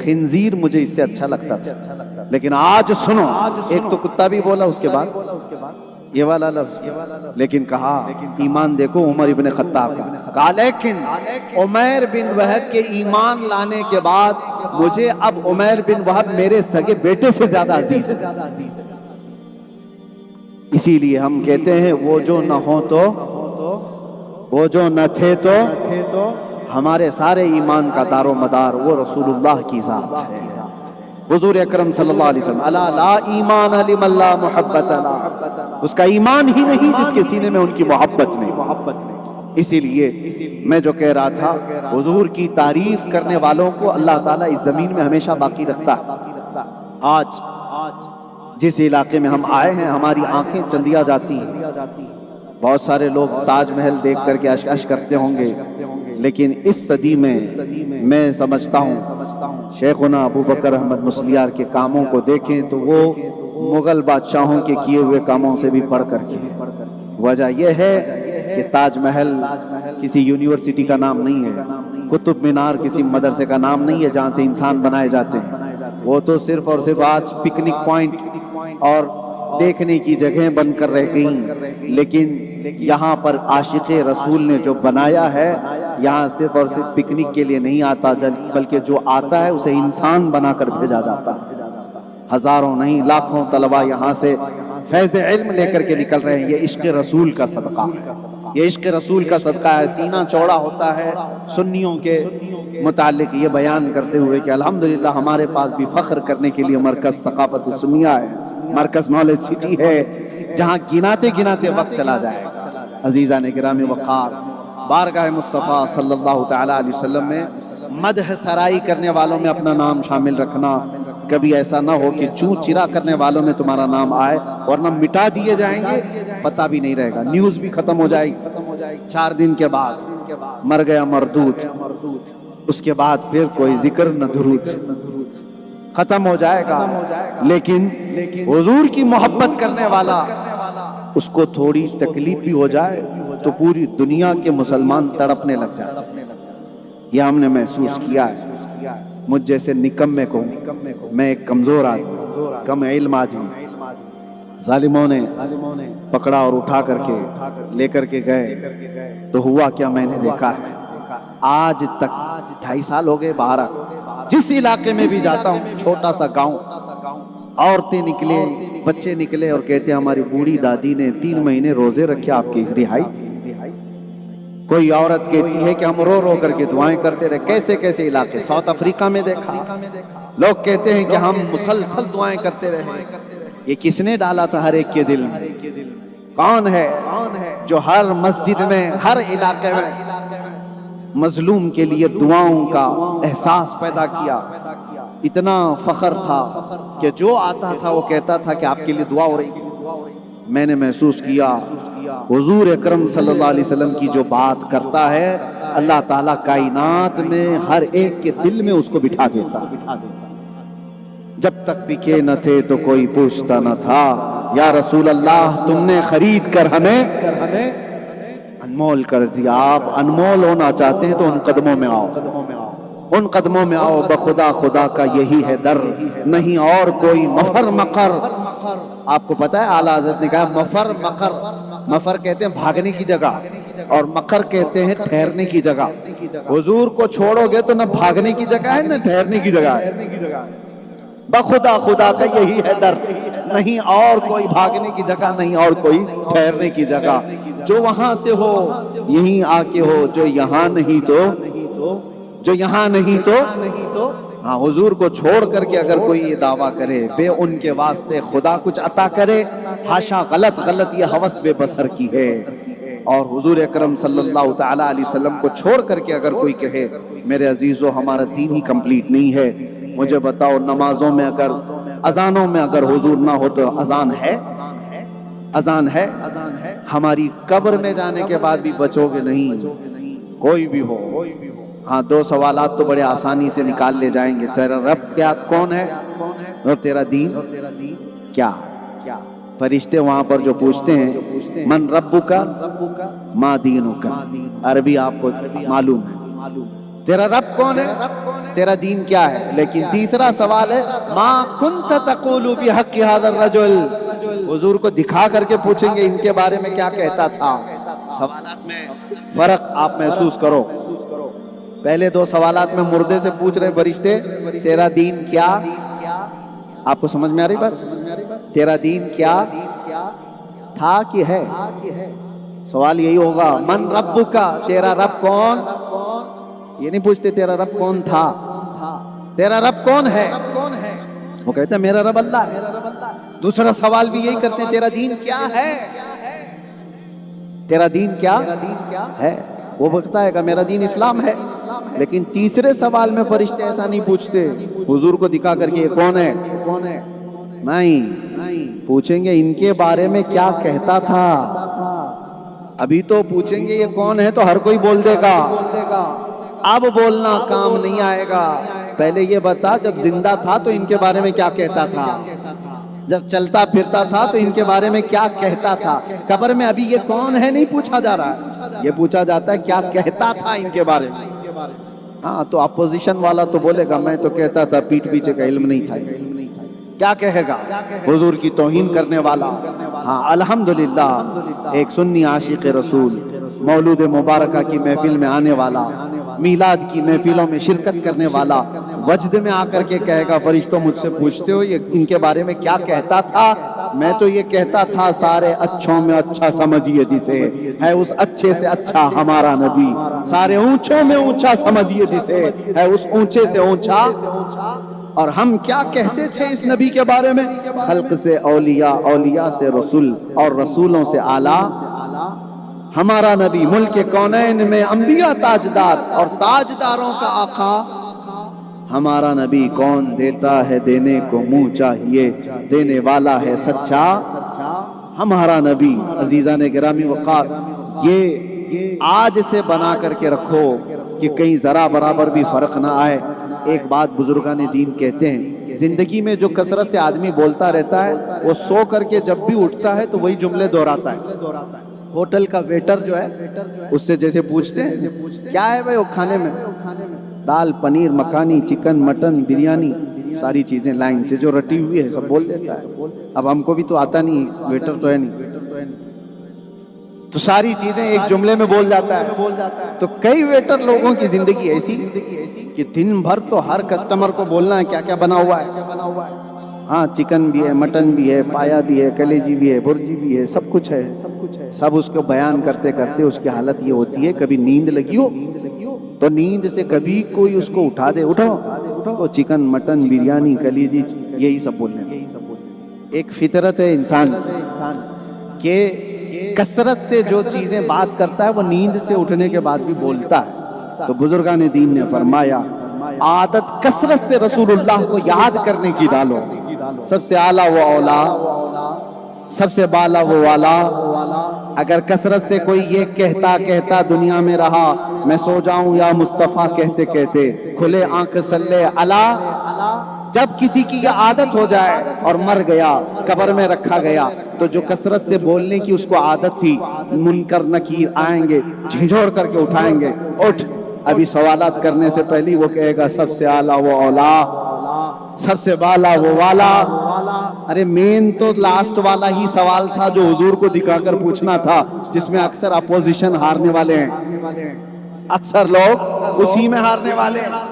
Speaker 1: خنزیر مجھے اس سے اچھا لگتا تھا، لیکن آج سنو، ایک تو کتا بھی بولا اس کے بعد یہ والا لفظ، لیکن کہا ایمان دیکھو عمر ابن خطاب کا، کہا لیکن عمیر بن وہب کے ایمان لانے کے بعد مجھے اب عمیر بن وہب میرے سگے بیٹے سے زیادہ عزیز ہے۔ اسی لیے ہم کہتے ہیں وہ جو نہ ہو تو، وہ جو نہ تھے تو، ہمارے سارے ایمان کا دار و مدار وہ رسول اللہ کی ذات ہے، حضور اکرم صلی اللہ علیہ وسلم۔ الا لا ایمان لمن لا محبت له، اس کا ایمان ہی نہیں جس کے سینے میں ان کی محبت نہیں۔ اسی لیے میں جو کہہ رہا تھا، حضور کی تعریف کرنے والوں کو اللہ تعالیٰ اس زمین میں ہمیشہ باقی رکھتا ہے۔ آج جس علاقے میں ہم آئے ہیں ہماری آنکھیں چندیا جاتی ہیں، بہت سارے لوگ تاج محل دیکھ کر کے اشک کرتے ہوں گے، لیکن اس صدی میں میں سمجھتا ہوں شیخنا ابو بکر احمد مسلیار کے کاموں کو دیکھیں تو وہ مغل بادشاہوں کے کیے ہوئے کاموں سے بھی بڑھ کر کے، وجہ یہ ہے کہ تاج محل کسی یونیورسٹی کا نام نہیں ہے، قطب مینار کسی مدرسے کا نام نہیں ہے جہاں سے انسان بنائے جاتے ہیں، وہ تو صرف اور صرف آج پکنک پوائنٹ اور دیکھنے کی جگہیں بن کر رہ گئیں، لیکن یہاں پر عاشق رسول نے جو بنایا ہے، یہاں صرف اور صرف پکنک کے لیے نہیں آتا، بلکہ جو آتا ہے اسے انسان بنا کر بھیجا جاتا ہے۔ ہزاروں نہیں لاکھوں طلبہ یہاں سے فیض علم لے کر کے نکل رہے ہیں۔ یہ عشق رسول کا صدقہ ہے، یہ عشق رسول کا صدقہ ہے۔ سینہ چوڑا ہوتا ہے سنیوں کے متعلق یہ بیان کرتے ہوئے کہ الحمدللہ ہمارے پاس بھی فخر کرنے کے لیے مرکز ثقافت سنیہ ہے، مرکز نالج سٹی ہے، جہاں گناتے گناتے وقت چلا جائے گا۔ عزیزان گرامی وقار، بارگاہ مصطفیٰ صلی اللہ تعالیٰ علیہ وسلم میں مدح سرائی کرنے والوں میں اپنا نام شامل رکھنا۔ کبھی ایسا نہ ہو کہ چوں چرا کرنے والوں میں تمہارا نام آئے، ورنہ مٹا دیے جائیں گے، پتہ بھی نہیں رہے گا، نیوز بھی ختم ہو جائے گی۔ 4 دن کے بعد مر گیا مردود، اس کے بعد پھر کوئی ذکر نہ درود، ختم ہو جائے گا۔ لیکن حضور کی محبت کرنے والا، اس کو تھوڑی تکلیف بھی ہو جائے تو پوری دنیا کے مسلمان تڑپنے لگ جاتے ہیں۔ یہ ہم نے محسوس کیا ہے۔ مجھ جیسے نکمے کو، میں ایک کمزور آدمی، کم علم آدمی، ظالموں نے پکڑا اور اٹھا کر کے لے کر کے گئے تو ہوا کیا میں نے دیکھا ہے۔ آج تک 2.5 سال ہو گئے باہر، جس علاقے میں بھی جاتا ہوں، چھوٹا سا گاؤں، عورتیں نکلے، بچے نکلے اور کہتے ہیں ہماری بوڑھی دادی نے 3 مہینے روزے رکھے آپ کی رہائی کی۔ کوئی عورت کہتی ہے کہ ہم رو رو کر کے دعائیں کرتے رہے۔ کیسے کیسے علاقے، ساؤتھ افریقہ میں دیکھا، لوگ کہتے ہیں کہ ہم مسلسل دعائیں کرتے رہے۔ یہ کس نے ڈالا تھا ہر ایک کے دل میں؟ کون ہے جو ہر مسجد میں، ہر علاقے میں مظلوم کے لیے دعاؤں کا احساس پیدا کیا؟ اتنا فخر تھا کہ جو آتا تھا وہ کہتا تھا کہ آپ کے لیے دعا ہو رہی ہے۔ میں نے محسوس کیا حضور اکرم صلی اللہ علیہ وسلم کی جو بات کرتا ہے، اللہ تعالیٰ کائنات میں ہر ایک کے دل میں اس کو بٹھا دیتا ہے۔ جب تک بکے نہ تھے تو کوئی پوچھتا نہ تھا، یا رسول اللہ تم نے خرید کر ہمیں انمول کر دیا۔ آپ انمول ہونا چاہتے ہیں تو ان قدموں میں آؤ، ان قدموں میں آؤ۔ بخدا خدا کا یہی ہے در، نہیں اور کوئی مفر مقر۔ آپ کو پتا ہے اعلیٰ حضرت نے کہا مفر مقر، مفر کہتے ہیں بھاگنے کی جگہ اور مقر کہتے ہیں ٹھہرنے کی جگہ۔ حضور کو چھوڑو گے تو نہ بھاگنے کی جگہ ہے نہ ٹھہرنے کی جگہ ہے۔ بخدا خدا کا یہی ہے در، نہیں اور کوئی بھاگنے کی جگہ، نہیں اور کوئی ٹھہرنے کی جگہ۔ جو وہاں سے ہو یہیں آ کے ہو، جو یہاں نہیں تو، جو یہاں نہیں تو ہاں، حضور کو چھوڑ کر کے اگر کوئی یہ دعویٰ کرے بے ان کے واسطے خدا کچھ عطا کرے، حاشا، غلط یہ حوث بے بصر کی ہے۔ اور حضور اکرم صلی اللہ تعالیٰ علیہ وسلم کو چھوڑ کر کے اگر کوئی کہے میرے عزیزو ہمارا دین ہی کمپلیٹ نہیں ہے، مجھے بتاؤ نمازوں میں اگر، اذانوں میں اگر حضور نہ ہو تو اذان ہے؟ اذان ہے؟ ہماری قبر میں جانے کے بعد بھی بچو گے نہیں، کوئی بھی ہو۔ ہاں، 2 سوالات تو بڑے آسانی سے نکال لے جائیں گے۔ تیرا رب کیا کون ہے اور تیرا دین کیا؟ فرشتے وہاں پر جو پوچھتے ہیں من ربک ما دینک، عربی آپ کو معلوم ہے، تیرا رب کون ہے، تیرا دین کیا ہے۔ لیکن تیسرا سوال ہے ما کنت تقول فی حق ھذا الرجل، حضور کو دکھا کر کے پوچھیں گے ان کے بارے میں کیا کہتا تھا۔ سوالات میں فرق آپ محسوس کرو۔ پہلے 2 سوالات میں مردے سے پوچھ رہے فرشتے تیرا دین کیا، آپ کو سمجھ میں آ رہی بات؟ تیرا دین کیا تھا کہ ہے؟ سوال یہی ہوگا من ربک، تیرا رب کون؟ یہ نہیں پوچھتے تیرا رب کون تھا، تیرا رب کون ہے؟ وہ کہتے ہیں میرا رب اللہ ہے۔ دوسرا سوال بھی یہی کرتے ہیں تیرا دین کیا ہے، تیرا دین کیا ہے؟ وہ بتائے گا میرا دین اسلام ہے۔ لیکن تیسرے سوال میں فرشتے ایسا نہیں پوچھتے حضور کو دکھا کر کے یہ کون ہے، نہیں، پوچھیں گے ان کے بارے میں کیا کہتا تھا۔ ابھی تو پوچھیں گے یہ کون ہے تو ہر کوئی بول دے گا، اب بولنا کام نہیں آئے گا۔ پہلے یہ بتا جب زندہ تھا تو ان کے بارے میں کیا کہتا تھا، جب چلتا پھرتا تھا تو ان کے بارے میں کیا کہتا تھا۔ قبر میں ابھی یہ کون ہے نہیں پوچھا جا رہا ہے، یہ پوچھا جاتا ہے کیا کہتا تھا ان کے بارے میں۔ ہاں تو اپوزیشن والا تو بولے گا میں تو کہتا تھا پیٹھ پیچھے کا علم نہیں تھا، کیا کہے گا حضور کی توہین کرنے والا؟ ہاں الحمدللہ ایک سنی عاشق رسول مولود مبارکہ کی محفل میں آنے والا، میلاد کی محفلوں میں شرکت کرنے والا وجد میں آ کر کے کہے گا فرشتوں مجھ سے پوچھتے ہو یہ ان کے بارے میں کیا کہتا تھا؟ میں تو یہ کہتا تھا سارے اچھوں میں اچھا سمجھیے جسے، ہے اس اچھے سے اچھا ہمارا نبی، سارے اونچوں میں اونچا سمجھیے جسے، ہے اس اونچے سے اونچا۔ اور ہم کیا کہتے تھے اس نبی کے بارے میں؟ خلق سے اولیاء، اولیاء سے رسول، اور رسولوں سے اعلیٰ ہمارا نبی، ملک کونین میں انبیاء تاجدار اور تاجداروں کا آقا ہمارا نبی۔ کون دیتا ہے دینے کو منہ چاہیے، دینے والا ہے سچا ہمارا نبی۔ عزیزان گرامی وقار، یہ آج سے بنا کر کے رکھو کہ کہیں ذرا برابر بھی فرق نہ آئے۔ ایک بات بزرگان دین کہتے ہیں، زندگی میں جو کثرت سے آدمی بولتا رہتا ہے وہ سو کر کے جب بھی اٹھتا ہے تو وہی جملے دہراتا ہے۔ ہوٹل کا ویٹر جو ہے اس سے جیسے پوچھتے ہیں کیا ہے بھائی وہ کھانے میں، دال پنیر مکھانی چکن مٹن بریانی ساری چیزیں لائن سے جو رٹی ہوئی ہے سب بول دیتا ہے۔ اب ہم کو بھی تو آتا نہیں، ویٹر تو ہے نہیں، تو ساری چیزیں ایک جملے میں بول جاتا ہے۔ تو کئی ویٹر لوگوں کی زندگی ایسی کہ دن بھر تو ہر کسٹمر کو بولنا ہے کیا کیا بنا ہوا ہے۔ ہاں چکن بھی ہے، مٹن بھی ہے، پایا بھی ہے، کلیجی بھی ہے، برجی بھی ہے، سب کچھ ہے، سب اس کو بیان کرتے کرتے اس کی حالت یہ ہوتی ہے کبھی نیند لگی ہو تو نیند سے کبھی کوئی اس کو اٹھا دے، اٹھو تو چکن مٹن بریانی کلیجی یہی سب بولنے۔ ایک فطرت ہے انسان کہ کثرت سے جو چیزیں بات کرتا ہے وہ نیند سے اٹھنے کے بعد بھی بولتا ہے۔ تو بزرگان دین نے فرمایا عادت کثرت سے رسول اللہ کو یاد کرنے کی ڈالو، سب سے اعلیٰ وہ اولا، سب سے بالا وہ والا۔ اگر کثرت سے کوئی یہ کہتا دنیا میں رہا میں سو جاؤں یا مصطفیٰ کہتے کہتے، کھلے آنکھ صلی علی، جب کسی کی یہ عادت ہو جائے اور مر گیا قبر میں رکھا گیا تو جو کثرت سے بولنے کی اس کو عادت تھی، منکر نکیر آئیں گے جھنجھوڑ کر کے اٹھائیں گے، اٹھ ابھی سوالات کرنے سے پہلی وہ کہے گا سب سے اعلیٰ وہ اولا، سب سے بالا وہ والا۔ ارے مین تو لاسٹ والا ہی سوال تھا جو حضور کو دکھا کر پوچھنا تھا، جس میں اکثر اپوزیشن ہارنے والے ہیں، اکثر لوگ اسی میں ہارنے والے ہیں۔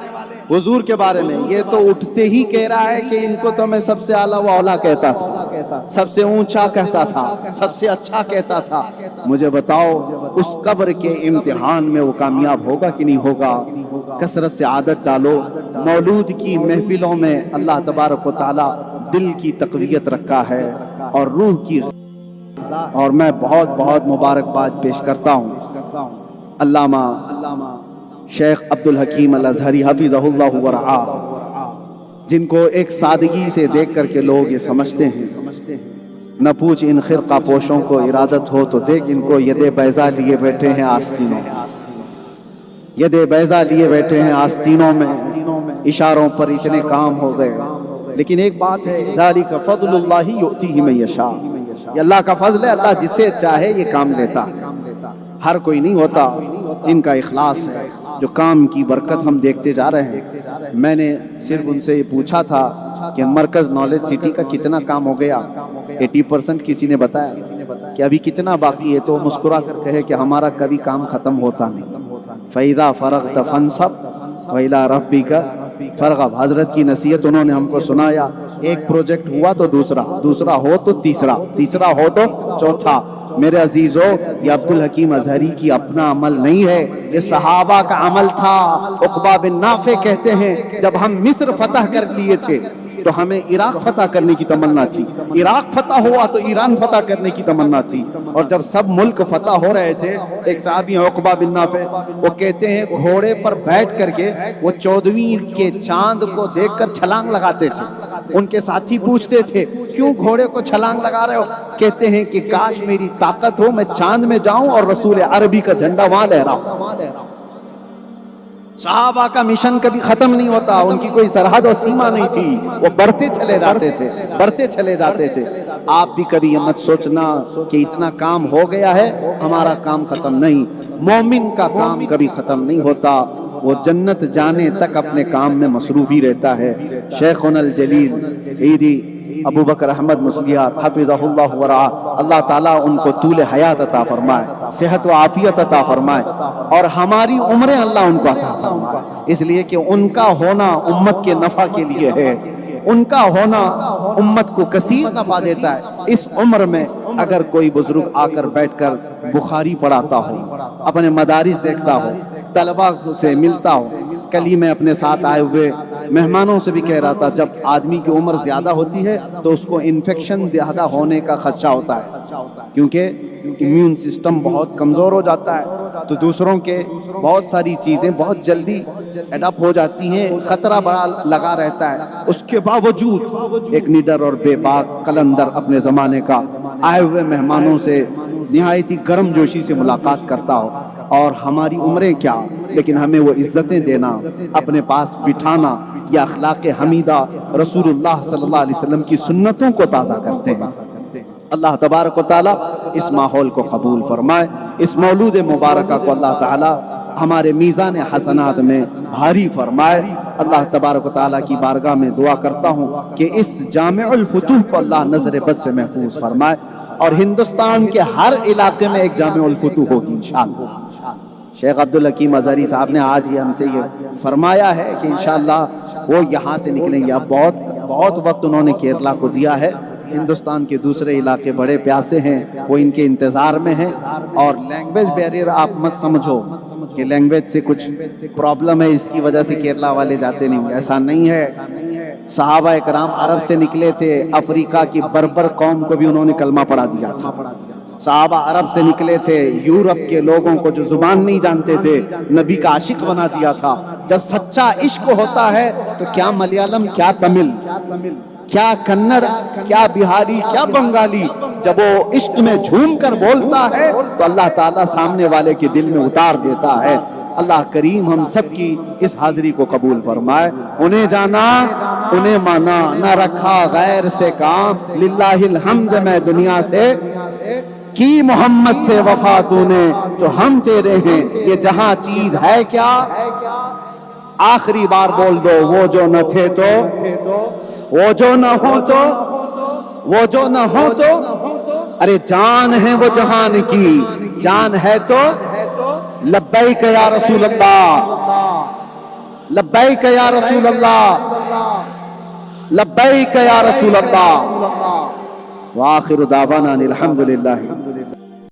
Speaker 1: حضور کے بارے میں یہ تو اٹھتے ہی کہہ رہا ہے کہ ان کو تو میں سب سے اعلیٰ و اولا کہتا تھا، سب سے اونچا کہتا تھا، سب سے اچھا کہتا تھا۔ مجھے بتاؤ اس قبر کے امتحان میں وہ کامیاب ہوگا کہ نہیں ہوگا؟ کثرت سے عادت ڈالو۔ مولود کی محفلوں میں اللہ تبارک و تعالی دل کی تقویت رکھا ہے اور روح کی، اور میں بہت بہت مبارکباد پیش کرتا ہوں علامہ شیخ عبد الحکیم الازہری حفظہ اللہ ورعاہ، جن کو ایک سادگی سے دیکھ کر کے لوگ یہ سمجھتے ہیں نہ پوچھ ان خرقہ پوشوں کو ارادت ہو تو دیکھ ان کو ید بیضا لیے بیٹھے ہیں آستینوں، ید بیضا لیے بیٹھے ہیں آستینوں میں، اشاروں پر اتنے کام ہو گئے۔ لیکن ایک بات ہے، ذالک فضل اللہ یؤتیہ من یشاء، یہ اللہ کا فضل ہے، اللہ جس سے چاہے یہ کام لیتا، ہر کوئی نہیں ہوتا۔ ان کا اخلاص ہے جو کام کی برکت ہم دیکھتے جا رہے ہیں۔ میں نے صرف ان سے یہ پوچھا تھا کہ مرکز نالج سٹی کا کتنا کام ہو گیا، 80% کسی نے بتایا کہ ابھی کتنا باقی ہے، تو مسکرا کر کہے کہ ہمارا کبھی کام ختم ہوتا نہیں۔ فَإِذَا فَرَغْتَ فَانْصَبْ وَإِلَىٰ رَبِّكَ فَارْغَب، حضرت کی نصیحت انہوں نے ہم کو سنایا۔ ایک پروجیکٹ ہوا تو دوسرا، دوسرا ہو تو تیسرا، تیسرا ہو تو چوتھا۔ میرے عزیزو، یہ عبد الحکیم ازہری کی اپنا عمل نہیں ہے، یہ صحابہ کا عمل تھا۔ عقبہ بن نافع کہتے ہیں جب ہم مصر فتح کر لیے تھے تو ہمیں عراق فتح کرنے کی تمنا تھی، عراق فتح ہوا تو ایران فتح کرنے کی تمنا تھی، اور جب سب ملک فتح ہو رہے تھے، ایک صحابی ہیں عقبہ بن نافع، وہ کہتے ہیں گھوڑے پر بیٹھ کر کے وہ 14ویں کے چاند کو دیکھ کر چھلانگ لگاتے تھے۔ ان کے ساتھی پوچھتے تھے کیوں گھوڑے کو چھلانگ لگا رہے ہو؟ کہتے ہیں کہ کاش میری طاقت ہو میں چاند میں جاؤں اور رسول عربی کا جھنڈا وہاں لہراؤں۔ صحابہ کا مشن کبھی ختم نہیں ہوتا، ان کی کوئی سرحد اور سیما نہیں تھی، وہ بڑھتے چلے جاتے تھے، بڑھتے چلے جاتے تھے۔ آپ بھی کبھی یہ مت سوچنا کہ اتنا کام ہو گیا ہے ہمارا کام ختم نہیں، مومن کا کام کبھی ختم نہیں ہوتا۔ وہ جنت جانے تک اپنے کام میں مصروف ہی رہتا ہے۔ شیخنا الجلیل سیدی ابو بکر احمد مسلیار حفظہ اللہ ورعاہ، اللہ تعالیٰ ان کو طول حیات عطا فرمائے، صحت و عافیت عطا فرمائے، اور ہماری عمریں اللہ ان کو عطا فرمائے، اس لیے کہ ان کا ہونا امت کے نفع کے لیے ہے، ان کا ہونا امت کو کثیر نفع دیتا ہے۔ اس عمر میں اگر کوئی بزرگ آ کر بیٹھ کر بخاری پڑھاتا ہو، اپنے مدارس دیکھتا ہو، طلبہ سے ملتا ہو، کل ہی میں اپنے ساتھ آئے ہوئے مہمانوں سے بھی کہہ رہا تھا، جب آدمی کی عمر زیادہ ہوتی ہے تو اس کو انفیکشن زیادہ ہونے کا خدشہ ہوتا ہے، کیونکہ امیون سسٹم بہت کمزور ہو جاتا ہے، تو دوسروں کے بہت ساری چیزیں بہت جلدی ایڈاپٹ ہو جاتی ہیں، خطرہ بڑا لگا رہتا ہے۔ اس کے باوجود ایک نڈر اور بے باک قلندر اپنے زمانے کا آئے ہوئے مہمانوں سے نہایت ہی گرم جوشی سے ملاقات کرتا ہو، اور ہماری عمریں کیا لیکن ہمیں وہ عزتیں دینا، اپنے پاس بٹھانا، یا اخلاق حمیدہ رسول اللہ صلی اللہ علیہ وسلم کی سنتوں کو تازہ کرتے ہیں۔ اللہ تبارک و تعالیٰ اس ماحول کو قبول فرمائے، اس مولود مبارکہ کو اللہ تعالیٰ ہمارے میزان حسنات میں بھاری فرمائے۔ اللہ تبارک و تعالیٰ کی بارگاہ میں دعا کرتا ہوں کہ اس جامع الفتوح کو اللہ نظر بد سے محفوظ فرمائے، اور ہندوستان کے ہر علاقے میں ایک جامع الفتوح ہوگی انشاءاللہ۔ شیخ عبدالحکیم ازہری صاحب نے آج ہی ہم سے یہ فرمایا ہے کہ انشاءاللہ وہ یہاں سے نکلیں گے۔ اب بہت وقت انہوں نے کیرلا کو دیا ہے، ہندوستان کے دوسرے علاقے بڑے پیاسے ہیں، وہ ان کے انتظار میں ہیں، اور لینگویج بیریئر آپ مت سمجھو کہ لینگویج سے کچھ پرابلم ہے اس کی وجہ سے کیرلا والے جاتے نہیں، ایسا نہیں ہے۔ صحابہ اکرام عرب سے نکلے تھے، افریقہ کی بربر قوم کو بھی انہوں نے کلمہ پڑھا دیا تھا۔ صحابہ عرب سے نکلے تھے، یورپ کے لوگوں کو جو زبان نہیں جانتے تھے نبی کا عاشق بنا دیا تھا۔ جب سچا عشق ہوتا ہے تو کیا ملیالم، کیا تمل، کیا کنڑ، کیا بہاری، کیا بنگالی، جب وہ عشق میں جھوم کر بولتا ہے تو اللہ تعالیٰ سامنے والے کے دل میں اتار دیتا ہے۔ اللہ کریم ہم سب کی اس حاضری کو قبول فرمائے۔ انہیں جانا، انہیں مانا، نہ رکھا غیر سے کام، للہ الحمد میں دنیا سے کی محمد سے وفا تو نے، تو ہم تیرے ہیں، یہ جہاں چیز ہے کیا، آخری بار بول دو، وہ جو نہ تھے تو، وہ جو نہ ہو تو، وہ جو نہ ہو تو، ارے جان ہے وہ جہان کی، جان ہے تو لبیک یا رسول اللہ، لبیک یا رسول اللہ، لبیک یا رسول اللہ، وآخر دعوانا الحمدللہ۔